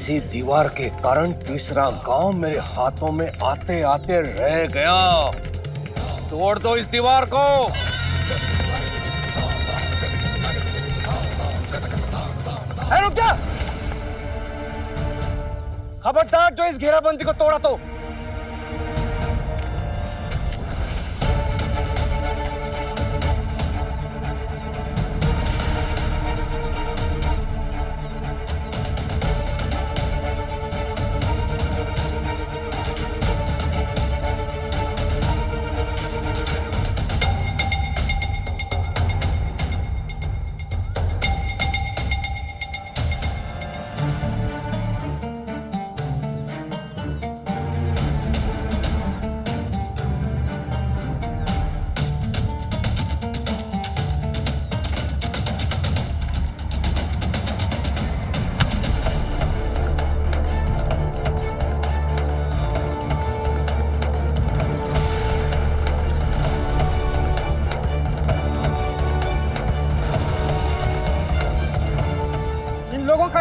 इसी दीवार के कारण तीसरा गांव मेरे हाथों में आते आते रह गया। तोड़ दो इस दीवार को। रुक जा। खबरदार जो इस घेराबंदी को तोड़ा तो।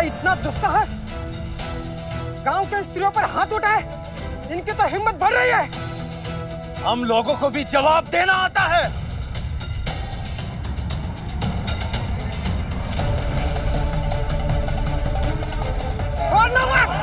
इतना गुस्सा है, गांव के स्त्रियों पर हाथ उठाए, इनकी तो हिम्मत बढ़ रही है। हम लोगों को भी जवाब देना आता है। छोड़ना मत।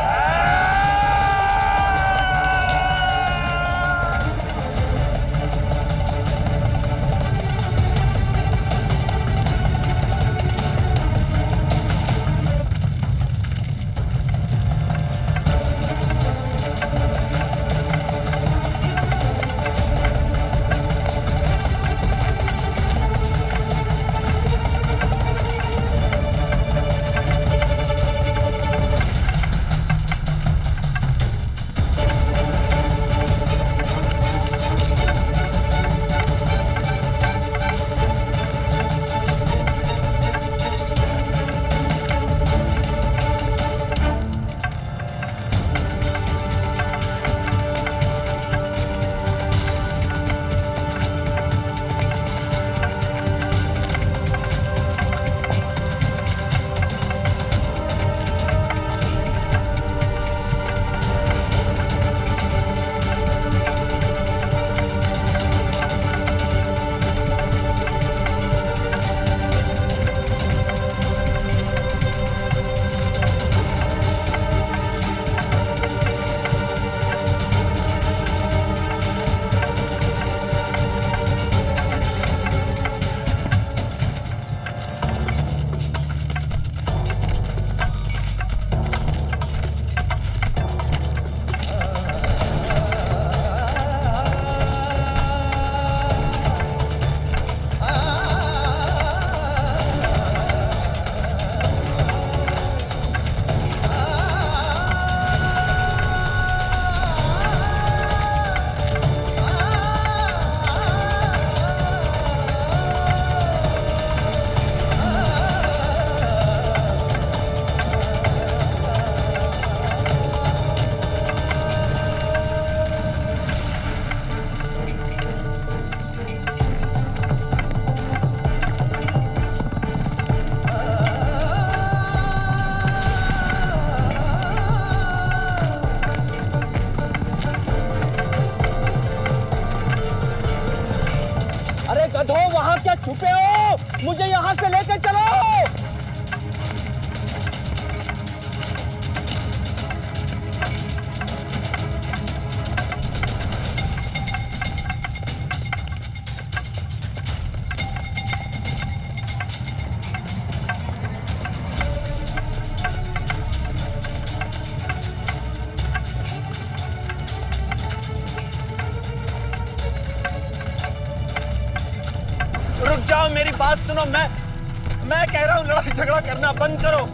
वहां क्या छुपे हो? मुझे यहां से लेकर चलो। रुक जाओ, मेरी बात सुनो। मैं कह रहा हूं लड़ाई झगड़ा करना बंद करो।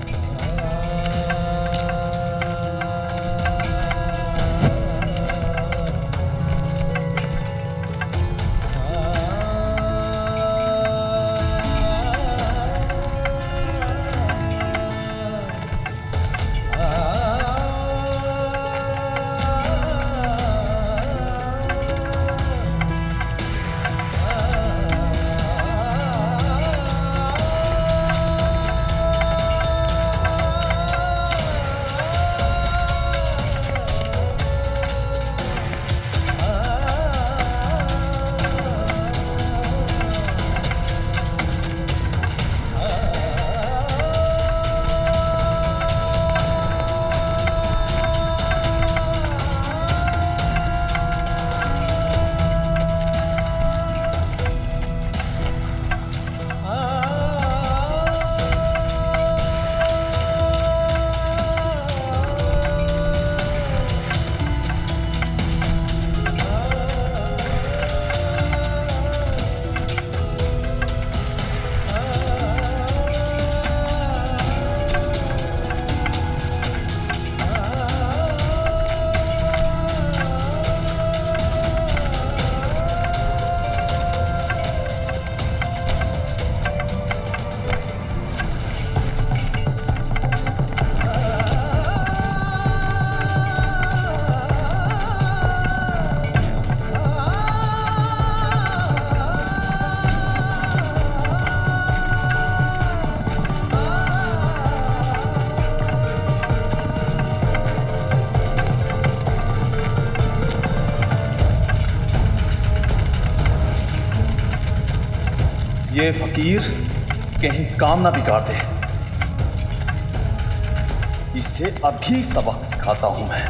ये फकीर कहीं काम ना बिगाड़ दे। इसे अभी सबक सिखाता हूं मैं।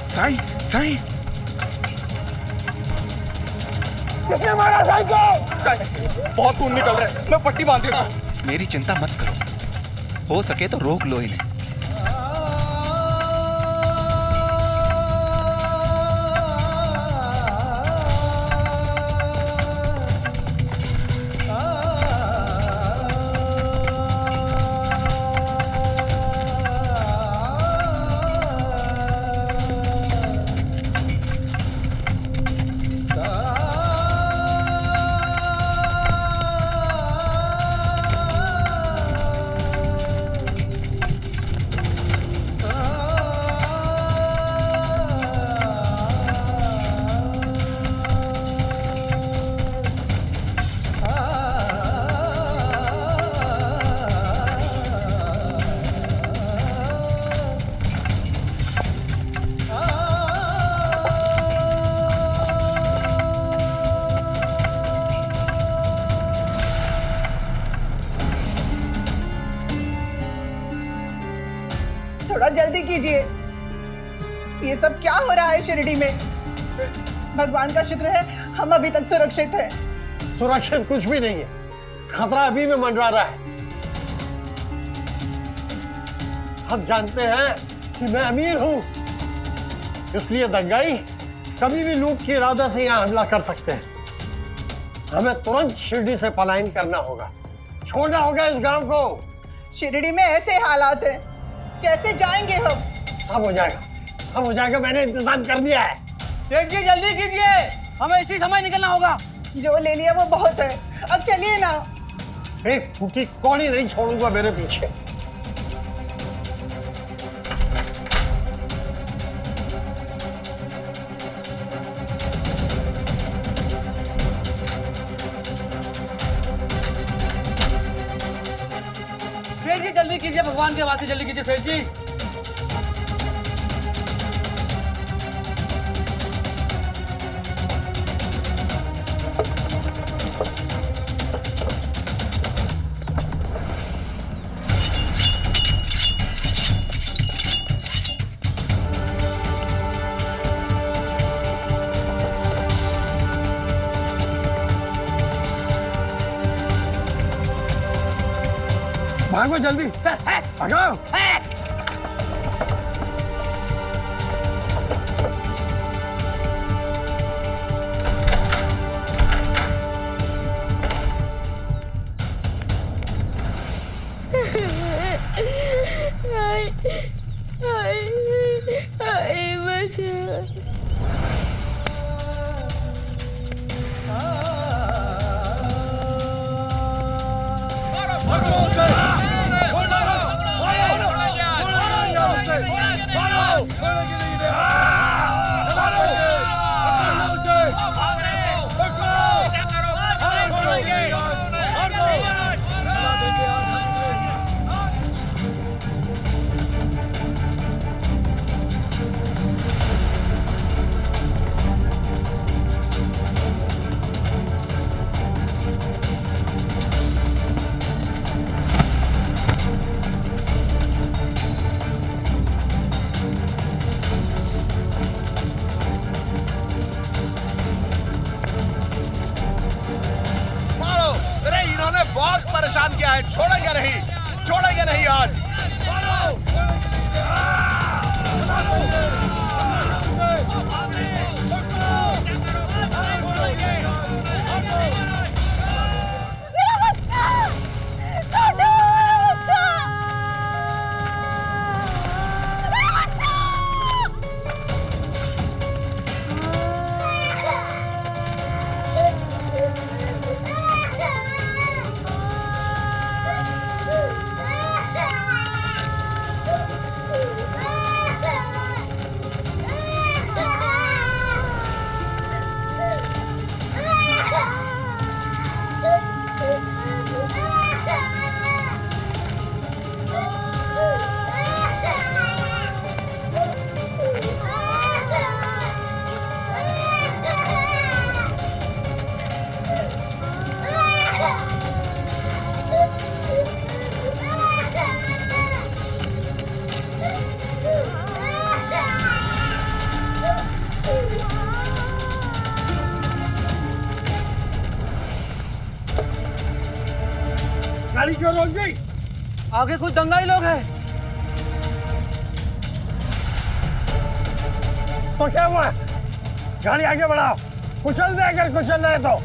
साईं, साईं, किसने मारा साईं को? साईं, बहुत खून निकल रहा है। मैं पट्टी बांध देता हूं। मेरी चिंता मत करो, हो सके तो रोक लो इन्हें। थोड़ा जल्दी कीजिए। ये सब क्या हो रहा है शिरडी में? भगवान का शुक्र है हम अभी तक सुरक्षित हैं। सुरक्षित कुछ भी नहीं है, खतरा अभी भी मंडरा रहा है। हम जानते हैं कि मैं अमीर हूं, इसलिए दंगाई कभी भी लूट के इरादे से यहाँ हमला कर सकते हैं। हमें तुरंत शिरडी से पलायन करना होगा, छोड़ना होगा इस गांव को। शिरडी में ऐसे हालात हैं, कैसे जाएंगे हम? सब हो जाएगा, सब हो जाएगा, मैंने इंतजाम कर दिया है। सेठ जी जल्दी कीजिए, हमें इसी समय निकलना होगा। जो ले लिया वो बहुत है, अब चलिए ना। एक फूटी कौड़ी नहीं छोड़ूंगा मेरे पीछे। सेठ जी जल्दी कीजिए, भगवान के वास्ते जल्दी कीजिए सेठ जी। भागो जल्दी, भागो। ऐलान किया है, छोड़ेंगे नहीं आज। गाड़ी क्यों रोक दी? आगे कुछ दंगाई लोग हैं। तो क्या हुआ? गाड़ी आगे बढ़ाओ, कुचल दे अगर कुचल रहे तो।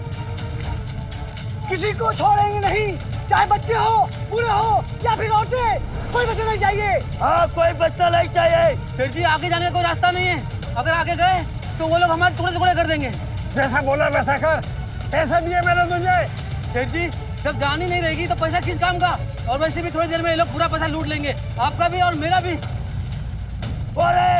किसी को छोड़ेंगे नहीं, चाहे बच्चे हो, बूढ़े हो या फिर औरतें, कोई बच्चा नहीं चाहिए। हाँ, कोई बच्चा नहीं चाहिए। सेठ जी, आगे जाने का कोई रास्ता नहीं है। अगर आगे गए तो वो लोग हमारे टुकड़े टुकड़े कर देंगे। जैसा बोला वैसा कर। पैसा दिए मैंने तुझे। सेठ जी, जब जान ही नहीं रहेगी तो पैसा किस काम का? और वैसे भी थोड़ी देर में ये लोग पूरा पैसा लूट लेंगे, आपका भी और मेरा भी। बोले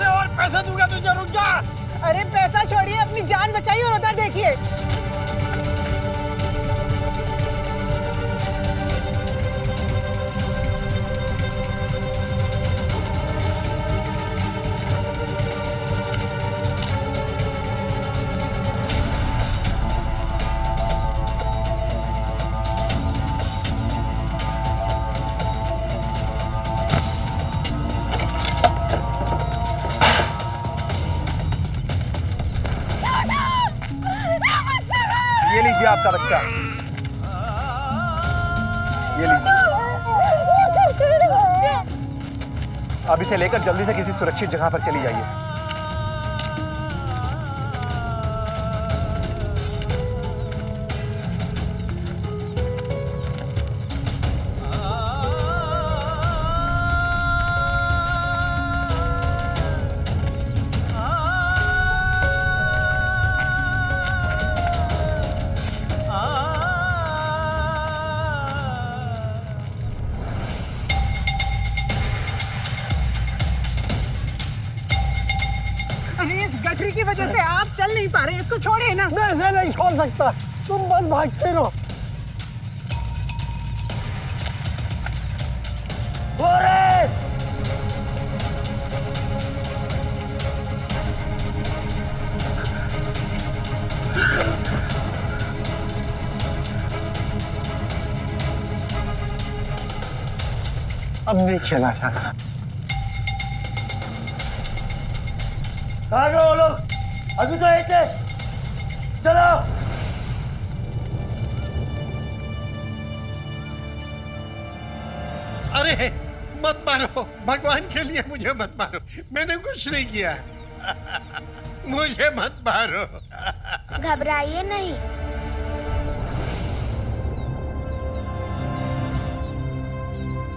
और पैसा दूंगा तुझे, रुक जा। अरे पैसा छोड़िए, अपनी जान बचाइए और उधर देखिए। ये लीजिए आपका बच्चा, ये लीजिए। अब इसे लेकर जल्दी से किसी सुरक्षित जगह पर चली जाइए। अरे इस गठरी की वजह से आप चल नहीं पा रहे, इसको छोड़िए ना। मैं इसे नहीं छोड़ सकता, तुम बस भागते रहो। अब नहीं खेला जाता। कहाँ वो लोग? अभी तो ऐसे चलो। अरे मत मारो, भगवान के लिए मुझे मत मारो, मैंने कुछ नहीं किया। मुझे मत मारो। घबराइए नहीं।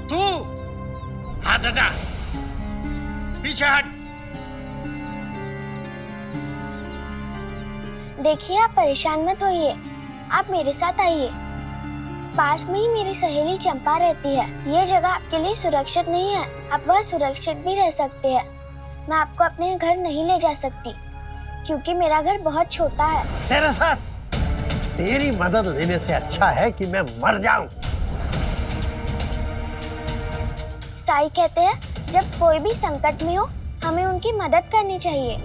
तू हाथ हटा, पीछे हट। देखिए, आप परेशान मत होइए, आप मेरे साथ आइए। पास में ही मेरी सहेली चंपा रहती है। ये जगह आपके लिए सुरक्षित नहीं है, आप वह सुरक्षित भी रह सकते हैं। मैं आपको अपने घर नहीं ले जा सकती क्योंकि मेरा घर बहुत छोटा है। तेरे साथ तेरी मदद लेने से अच्छा है कि मैं मर जाऊं। साईं कहते हैं जब कोई भी संकट में हो हमें उनकी मदद करनी चाहिए।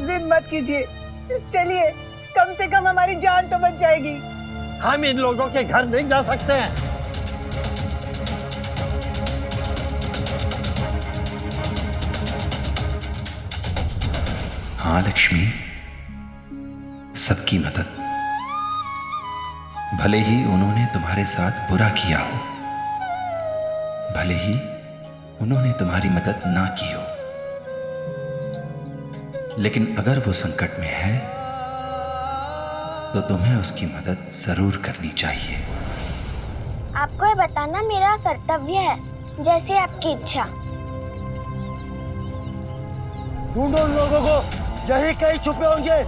जिद मत कीजिए, चलिए, कम से कम हमारी जान तो बच जाएगी। हम इन लोगों के घर नहीं जा सकते हैं। हाँ लक्ष्मी, सबकी मदद, भले ही उन्होंने तुम्हारे साथ बुरा किया हो, भले ही उन्होंने तुम्हारी मदद ना की हो, लेकिन अगर वो संकट में है तो तुम्हें उसकी मदद जरूर करनी चाहिए। आपको ये बताना मेरा कर्तव्य है, जैसे आपकी इच्छा। ढूंढो उन लोगों को, यही कहीं छुपे होंगे।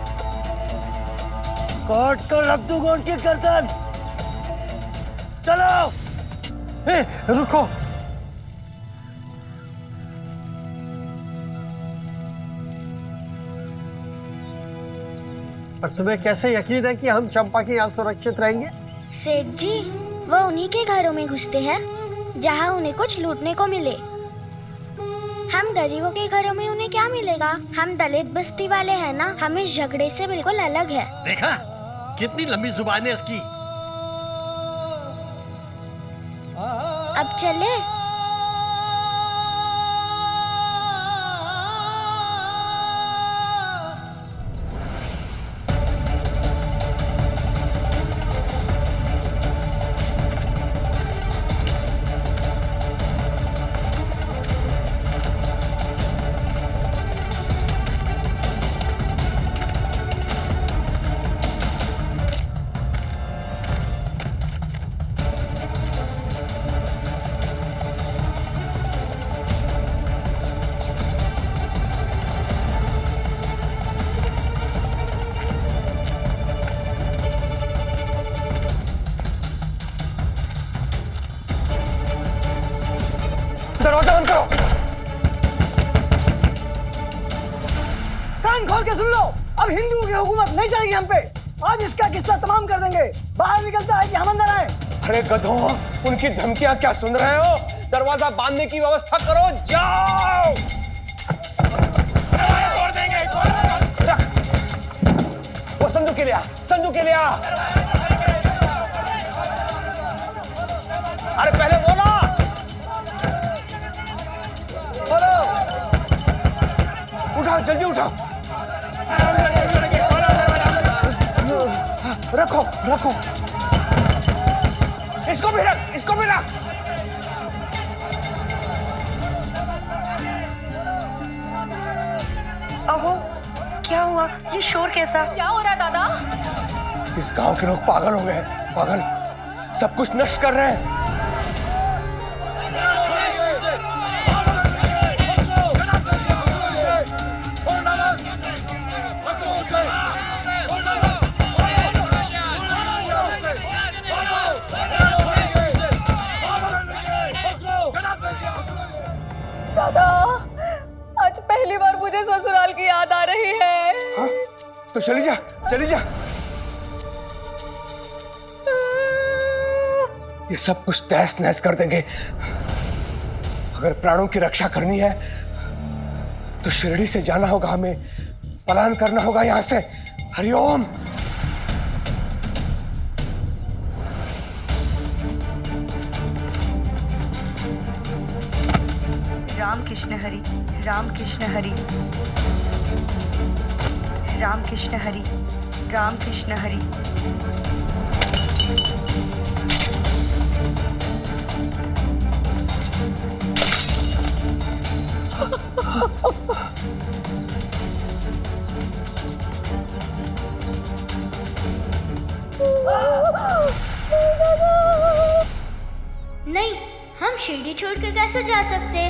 काट कर रख दूंगा उनकी गर्दन। चलो। रुको। पर तुम्हें कैसे यकीन है कि हम चंपा के यहाँ सुरक्षित रहेंगे? सेठ जी, वो उन्हीं के घरों में घुसते हैं जहाँ उन्हें कुछ लूटने को मिले। हम गरीबों के घरों में उन्हें क्या मिलेगा? हम दलित बस्ती वाले हैं ना, हम इस झगड़े से बिल्कुल अलग है। देखा कितनी लंबी जुबान है इसकी। अब चले। दरवाजा बंद करो। कान खोल के सुन लो, अब हिंदुओं की हुकूमत नहीं चलेगी हम पे। आज इसका किस्सा तमाम कर देंगे। बाहर निकलता है कि हम अंदर आए। अरे गधों, उनकी धमकियां क्या सुन रहे हो? दरवाजा बांधने की व्यवस्था करो, जाओ। तोड़ देंगे, वो संजू के लिया, संजू के लिया। अरे पहले बोलो, बोलो। उठाओ, जल्दी उठाओ। रखो, रखो। इसको भी रख, इसको भी रख। अहो, क्या हुआ? ये शोर कैसा? क्या हो रहा है दादा? इस गांव के लोग पागल हो गए, पागल। सब कुछ नष्ट कर रहे हैं। दादा, आज पहली बार मुझे ससुराल की याद आ रही है। हाँ? तो चली जा, चली जा। ये सब कुछ तहस नहस कर देंगे। अगर प्राणों की रक्षा करनी है तो शिरडी से जाना होगा, हमें पलायन करना होगा यहां से। हरिओम। राम कृष्ण हरि, राम कृष्ण हरि, राम कृष्ण हरि, राम कृष्ण हरि। नहीं, हम शिरडी छोड़ के कैसे जा सकते?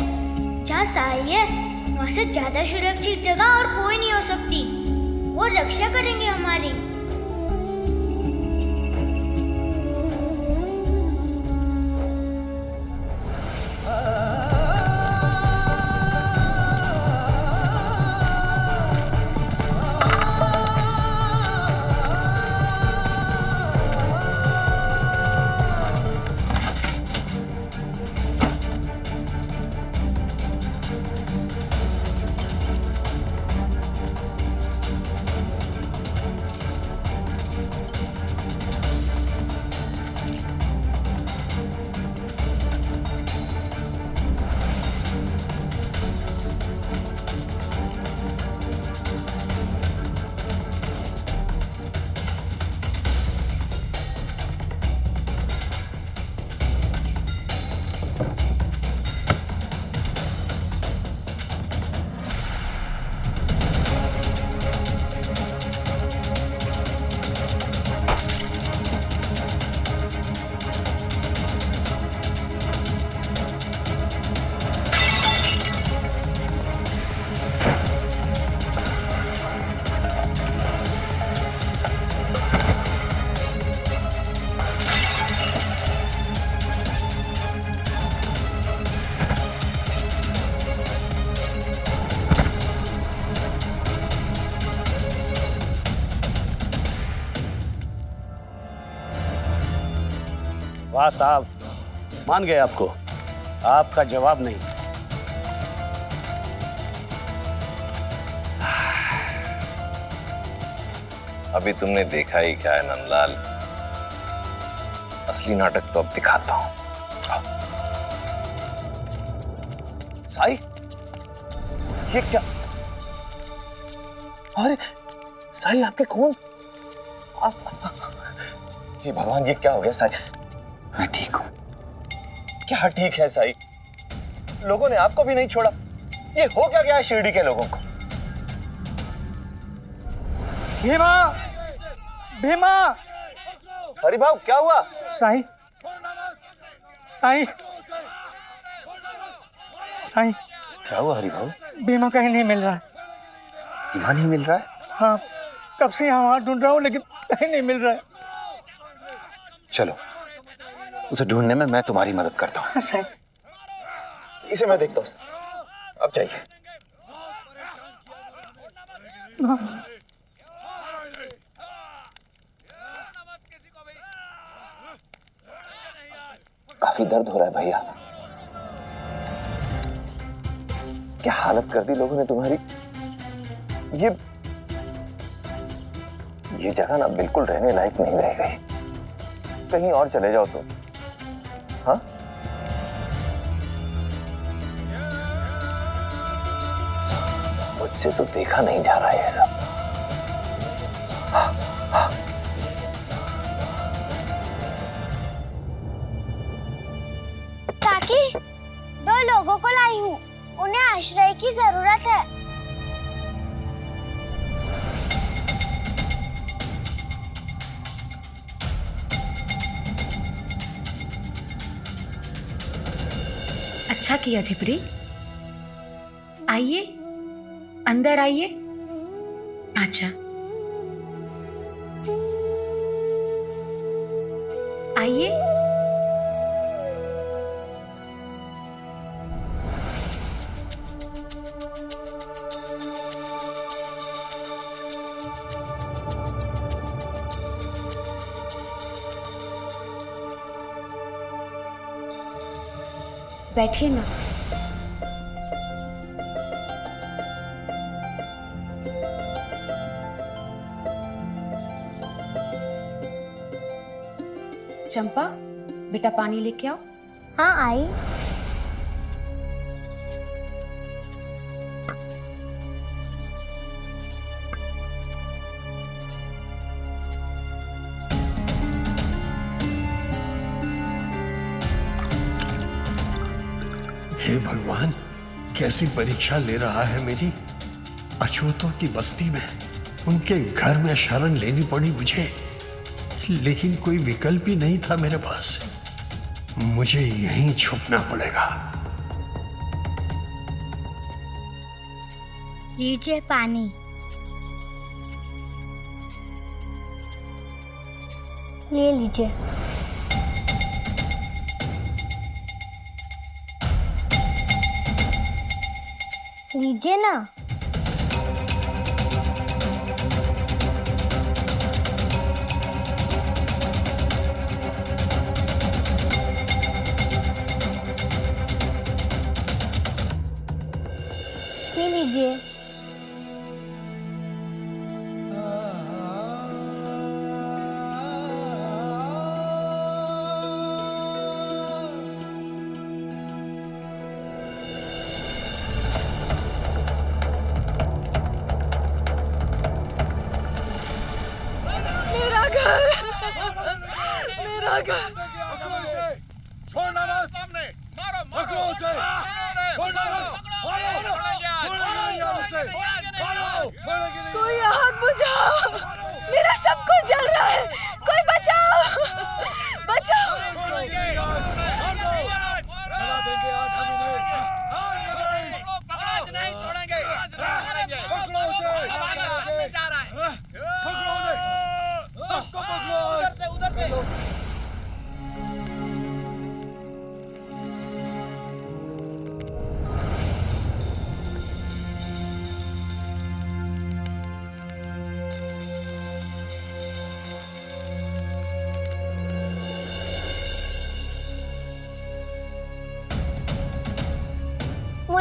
जहाँ साई है वहाँ से ज्यादा सुरक्षित जगह और कोई नहीं हो सकती। वो रक्षा करेंगे हमारी। वाह साहब, मान गए आपको, आपका जवाब नहीं। अभी तुमने देखा ही क्या है नंदलाल, असली नाटक तो अब दिखाता हूं। साई, ये क्या? अरे साई, आपके खून! ये भगवान, ये क्या हो गया साई? मैं ठीक हूं। क्या ठीक है साई? लोगों ने आपको भी नहीं छोड़ा। ये हो क्या गया है शिरडी के लोगों को? भीमा, भीमा! हरि भाव, क्या हुआ? साईं, साईं, साईं! क्या हुआ हरि भाव? भीमा कहीं नहीं मिल रहा है। भीमा नहीं मिल रहा है? हाँ, कब से यहाँ हाथ ढूंढ रहा हूँ लेकिन कहीं नहीं मिल रहा है। चलो, उसे ढूंढने में मैं तुम्हारी मदद करता हूँ। साईं, इसे मैं देखता हूँ। अब जाइए। काफी दर्द हो रहा है भैया। क्या हालत कर दी लोगों ने तुम्हारी। ये जगह ना बिल्कुल रहने लायक नहीं रह गई। कहीं और चले जाओ तुम। हाँ, मुझसे तो देखा नहीं जा रहा है ये सब। काकी, 2 लोगों को लाई हूँ, उन्हें आश्रय की जरूरत है। अच्छा किया झिपड़ी। आइए, अंदर आइए। अच्छा, आइए। बैठिए ना। चंपा, बेटा पानी लेके आओ। हाँ आई। हे भगवान, कैसी परीक्षा ले रहा है मेरी। अछूतों की बस्ती में उनके घर में शरण लेनी पड़ी मुझे, लेकिन कोई विकल्प ही नहीं था मेरे पास। मुझे यहीं छुपना पड़ेगा। लीजिए पानी। ले लीजिए। लीजिए ना। पी लीजिए। मेरा घर, मेरा घर। छोड़ना ना सामने, मारो मारो उसे, छोड़ना ना, कोई आग बुझाओ, मेरा सब कुछ जल रहा है, कोई बचाओ, बचाओ। चला देंगे आज हम इन्हें। नहीं छोड़ेंगे, पकड़ो उसे, जा रहा है। पकड़ो उन्हें, सबको पकड़ो। उधर से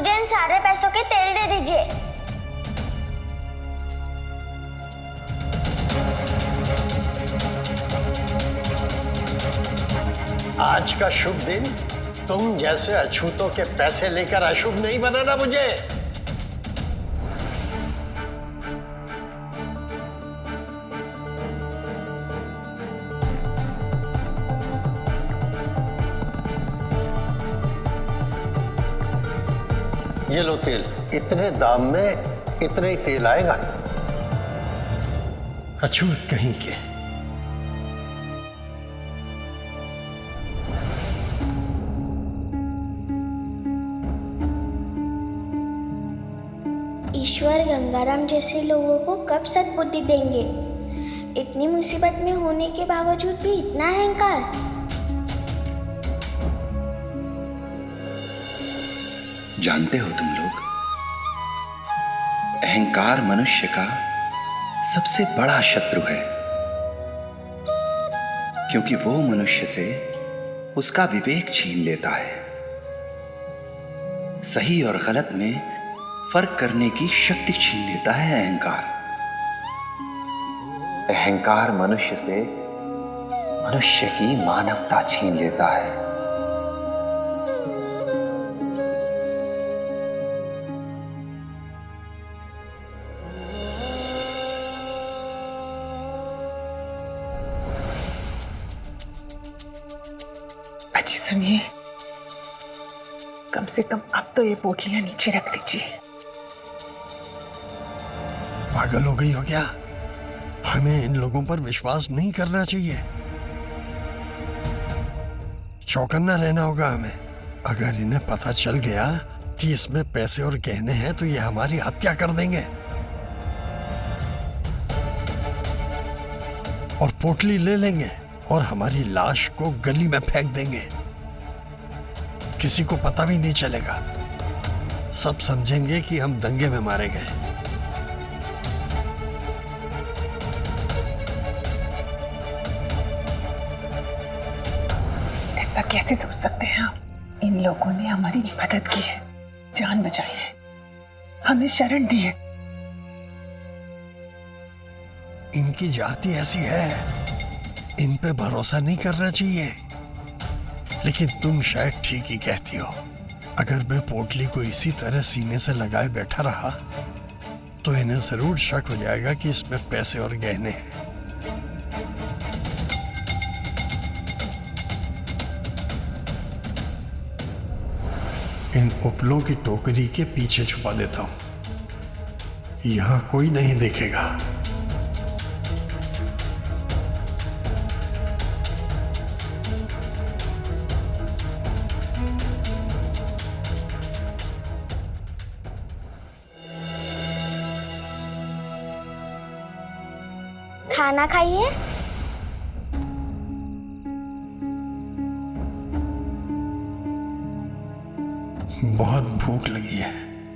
मुझे इन सारे पैसों के तेल दे दीजिए। आज का शुभ दिन तुम जैसे अछूतों के पैसे लेकर अशुभ नहीं बनाना मुझे। ये लो तेल, इतने दाम में इतना ही तेल आएगा। अछूत कहीं के। ईश्वर गंगाराम जैसे लोगों को कब सद्बुद्धि देंगे? इतनी मुसीबत में होने के बावजूद भी इतना अहंकार। जानते हो तुम लोग, अहंकार मनुष्य का सबसे बड़ा शत्रु है, क्योंकि वो मनुष्य से उसका विवेक छीन लेता है। सही और गलत में फर्क करने की शक्ति छीन लेता है अहंकार। अहंकार मनुष्य से मनुष्य की मानवता छीन लेता है। अजी सुनिए, कम से कम अब तो ये पोटलियां नीचे रख दीजिए। पागल हो गई हो क्या? हमें इन लोगों पर विश्वास नहीं करना चाहिए। चौकन्ना रहना होगा हमें। अगर इन्हें पता चल गया कि इसमें पैसे और गहने हैं तो ये हमारी हत्या कर देंगे और पोटली ले लेंगे और हमारी लाश को गली में फेंक देंगे। किसी को पता भी नहीं चलेगा। सब समझेंगे कि हम दंगे में मारे गए। ऐसा कैसे सोच सकते हैं आप? इन लोगों ने हमारी मदद की है, जान बचाई है, हमें शरण दी है। इनकी जाति ऐसी है, इन पे भरोसा नहीं करना चाहिए। लेकिन तुम शायद ठीक ही कहती हो। अगर मैं पोटली को इसी तरह सीने से लगाए बैठा रहा तो इन्हें जरूर शक हो जाएगा कि इसमें पैसे और गहने हैं। इन उपलों की टोकरी के पीछे छुपा देता हूं, यहां कोई नहीं देखेगा। खाना खाइए। बहुत भूख लगी है।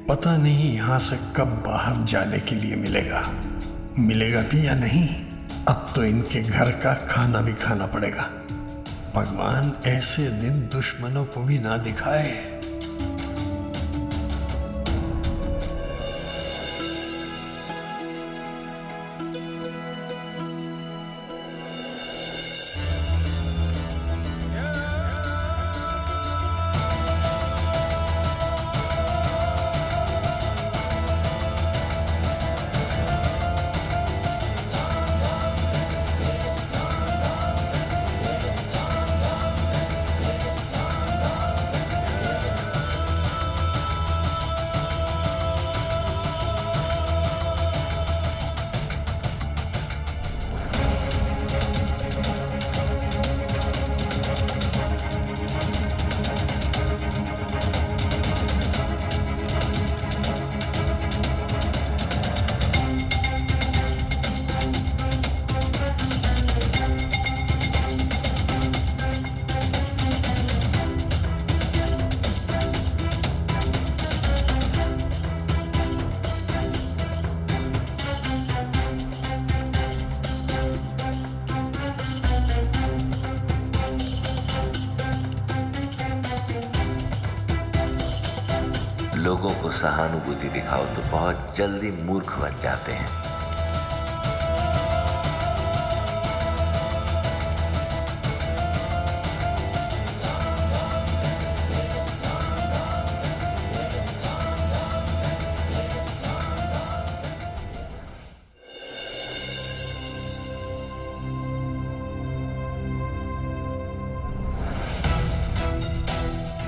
पता नहीं यहां से कब बाहर जाने के लिए मिलेगा भी या नहीं। अब तो इनके घर का खाना भी खाना पड़ेगा। भगवान ऐसे दिन दुश्मनों को भी ना दिखाए। लोगों को सहानुभूति दिखाओ तो बहुत जल्दी मूर्ख बन जाते हैं।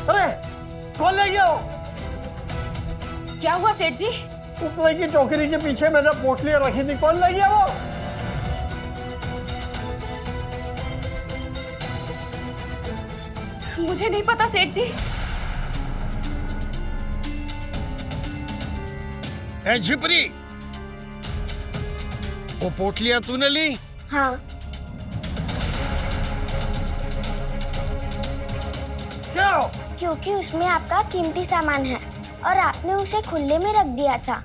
अरे कौन ले गया हो? क्या हुआ सेठ जी? उपले की टोकरी के पीछे मैंने पोटलियां रखी थी, कौन ले गया वो? मुझे नहीं पता सेठ जी। ए झिपरी, वो पोटलियां तूने ली? हाँ। क्यों? क्योंकि उसमें आपका कीमती सामान है और आपने उसे खुले में रख दिया था।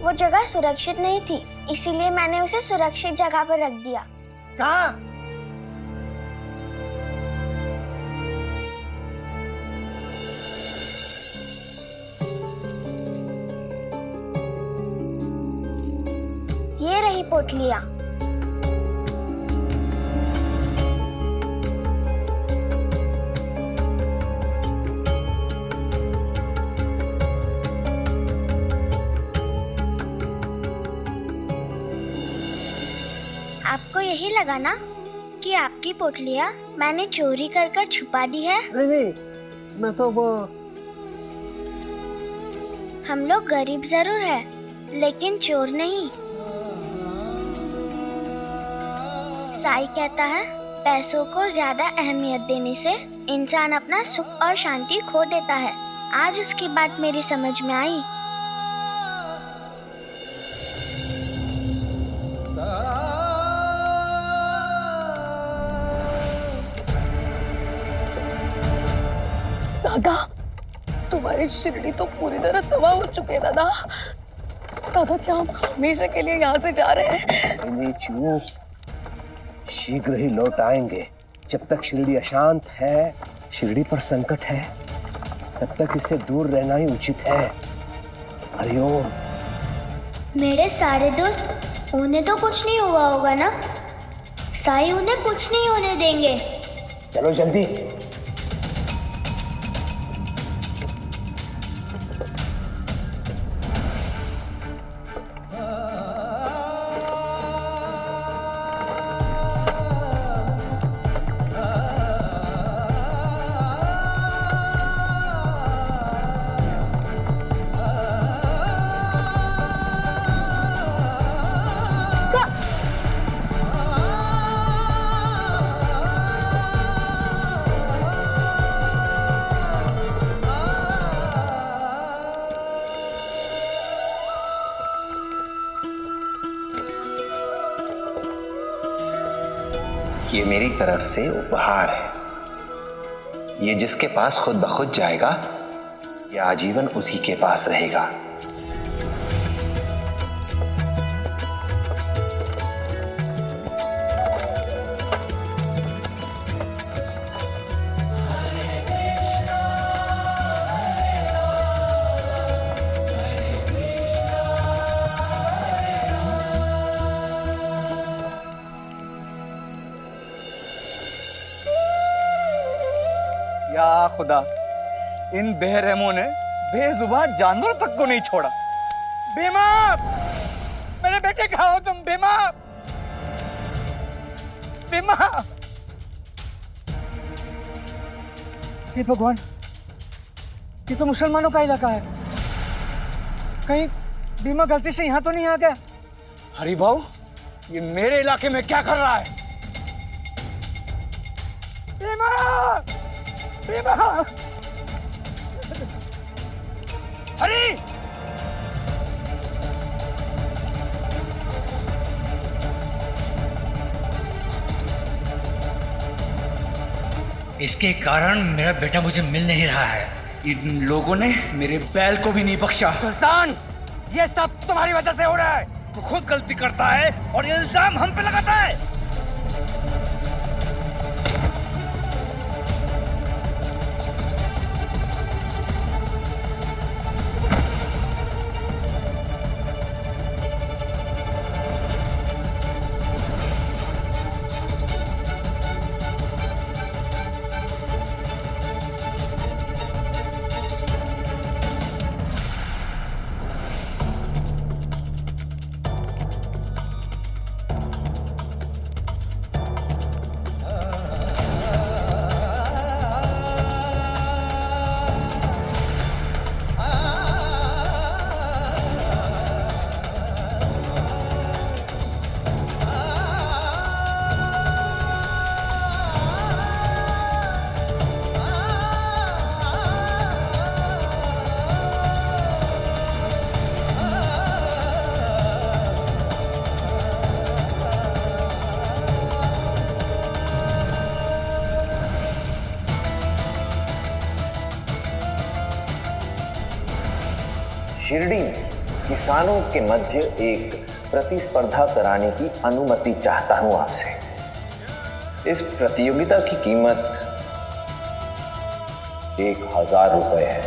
वो जगह सुरक्षित नहीं थी, इसीलिए मैंने उसे सुरक्षित जगह पर रख दिया। कहाँ? ये रही पोटलियां। आपको यही लगा ना कि आपकी पोटलियां मैंने चोरी कर कर छुपा दी है? नहीं, मैं तो वो... हम लोग गरीब जरूर है, लेकिन चोर नहीं। साई कहता है, पैसों को ज्यादा अहमियत देने से इंसान अपना सुख और शांति खो देता है। आज उसकी बात मेरी समझ में आई। दादा, तुम्हारी शिरडी तो पूरी तरह तबाह हो चुके हैं दादा। दादा, क्या हम हमेशा के लिए यहाँ से जा रहे हैं? शीघ्र ही लौट आएंगे। जब तक शिरडी अशांत है, शिरडी पर संकट है, तब तक इससे दूर रहना ही उचित है। हरिओम। मेरे सारे दोस्त, उन्हें तो कुछ नहीं हुआ होगा ना? साई उन्हें कुछ नहीं होने देंगे। चलो जल्दी। ये मेरी तरफ से उपहार है। ये जिसके पास खुद ब खुद जाएगा, ये आजीवन उसी के पास रहेगा। या खुदा, इन बेरहमों ने बेजुबान जानवर तक को नहीं छोड़ा। भीमा, मेरे बेटे कहाँ हो तुम? भीमा, भीमा। हे भगवान, ये तो मुसलमानों का इलाका है। कहीं भीमा गलती से यहाँ तो नहीं आ गया? हरी भाऊ, ये मेरे इलाके में क्या कर रहा है? भीमा, भीमा, हरी! इसके कारण मेरा बेटा मुझे मिल नहीं रहा है। इन लोगों ने मेरे बैल को भी नहीं बख्शा। सुल्तान, ये सब तुम्हारी वजह से हो रहा है। तू खुद गलती करता है और ये इल्जाम हम पे लगाता है। शिरडी में किसानों के मध्य एक प्रतिस्पर्धा कराने की अनुमति चाहता हूं आपसे। इस प्रतियोगिता की कीमत 1000 रुपए है।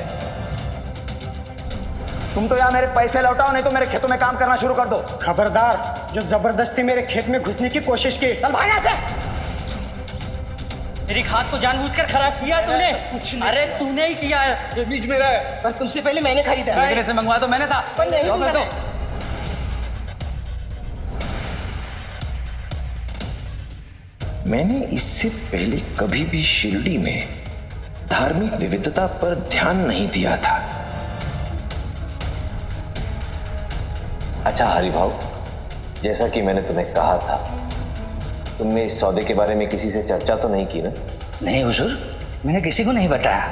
तुम तो यहाँ मेरे पैसे लौटाओ, नहीं तो मेरे खेतों में काम करना शुरू कर दो। खबरदार, जो जबरदस्ती मेरे खेत में घुसने की कोशिश की, चल भाग यहाँ से। मेरी खाद को जानबूझकर खराब किया तूने। कुछ नहीं। अरे तूने ही किया है। ये बीज मेरा है। पर तुमसे पहले मैंने खरीदा है। मेरे से मंगवाया तो मैंने था। पर नहीं मैं तो मैंने इससे पहले कभी भी शिरडी में धार्मिक विविधता पर ध्यान नहीं दिया था। अच्छा हरि भाऊ, जैसा कि मैंने तुम्हें कहा था, तुमने इस सौदे के बारे में किसी से चर्चा तो नहीं की ना? नहीं हुजूर, मैंने किसी को नहीं बताया।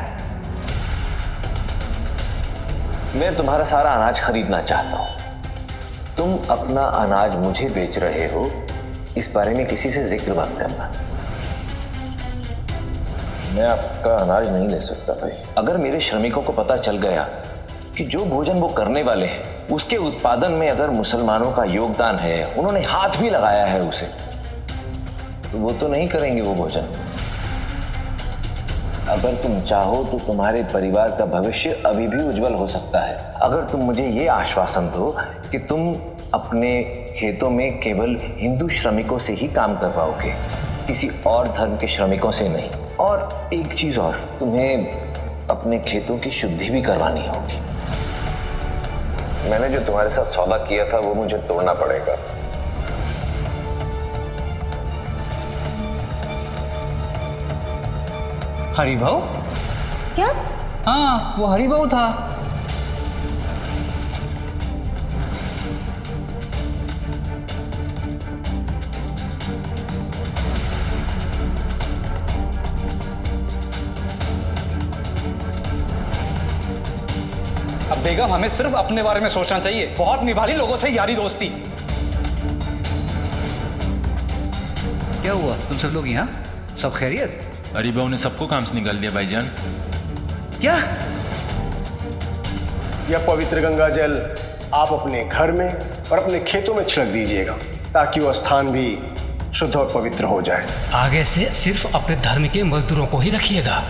मैं तुम्हारा सारा अनाज खरीदना चाहता हूं। तुम अपना अनाज मुझे बेच रहे हो, इस बारे में किसी से जिक्र मत करना। मैं आपका अनाज नहीं ले सकता भाई। अगर मेरे श्रमिकों को पता चल गया कि जो भोजन वो करने वाले हैं उसके उत्पादन में अगर मुसलमानों का योगदान है, उन्होंने हाथ भी लगाया है उसे, तो वो तो नहीं करेंगे वो भोजन। अगर तुम चाहो तो तुम्हारे परिवार का भविष्य अभी भी उज्जवल हो सकता है, अगर तुम मुझे ये आश्वासन दो कि तुम अपने खेतों में केवल हिंदू श्रमिकों से ही काम कर पाओगे, किसी और धर्म के श्रमिकों से नहीं। और एक चीज और, तुम्हें अपने खेतों की शुद्धि भी करवानी होगी। मैंने जो तुम्हारे साथ सौदा किया था वो मुझे तोड़ना पड़ेगा। हरिभाऊ? क्या? हाँ, वो हरिभाऊ था। अब बेगम, हमें सिर्फ अपने बारे में सोचना चाहिए। बहुत निभा ली लोगों से यारी दोस्ती। क्या हुआ? तुम सब लोग यहाँ? सब खैरियत? हरिभाऊ ने सबको काम से निकाल दिया भाईजान। क्या? यह पवित्र गंगा जल आप अपने घर में और अपने खेतों में छिड़क दीजिएगा, ताकि वह स्थान भी शुद्ध और पवित्र हो जाए। आगे से सिर्फ अपने धर्म के मजदूरों को ही रखिएगा।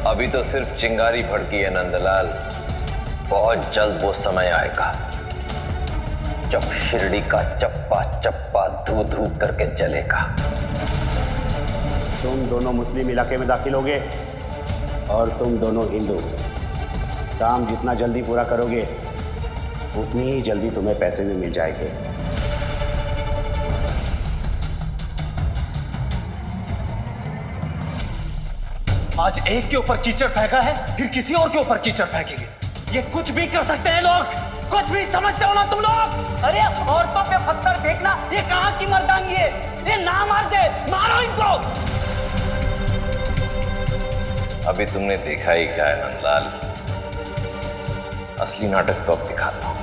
अभी तो सिर्फ चिंगारी भड़की है नंदलाल, बहुत जल्द वो समय आएगा जब शिरडी का चप्पा चप्पा धू धू करके जलेगा। तुम दोनों मुस्लिम इलाके में दाखिल होगे और तुम दोनों हिंदू। काम जितना जल्दी पूरा करोगे उतनी ही जल्दी तुम्हें पैसे भी मिल जाएंगे। आज एक के ऊपर कीचड़ फेंका है, फिर किसी और के ऊपर कीचड़ फेंकेंगे। ये कुछ भी कर सकते हैं लोग, कुछ भी समझते हो ना तुम लोग। अरे औरतों पे पत्थर फेंकना ये कहाँ की मर्दांगी है? ये ना मार दे, मारो इनको। अभी तुमने देखा ही क्या है नंदलाल, असली नाटक तो अब दिखाता हूं।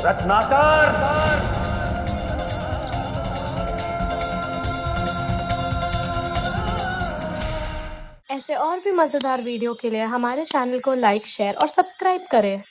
रत्नाकर, ऐसे और भी मजेदार वीडियो के लिए हमारे चैनल को लाइक, शेयर और सब्सक्राइब करें।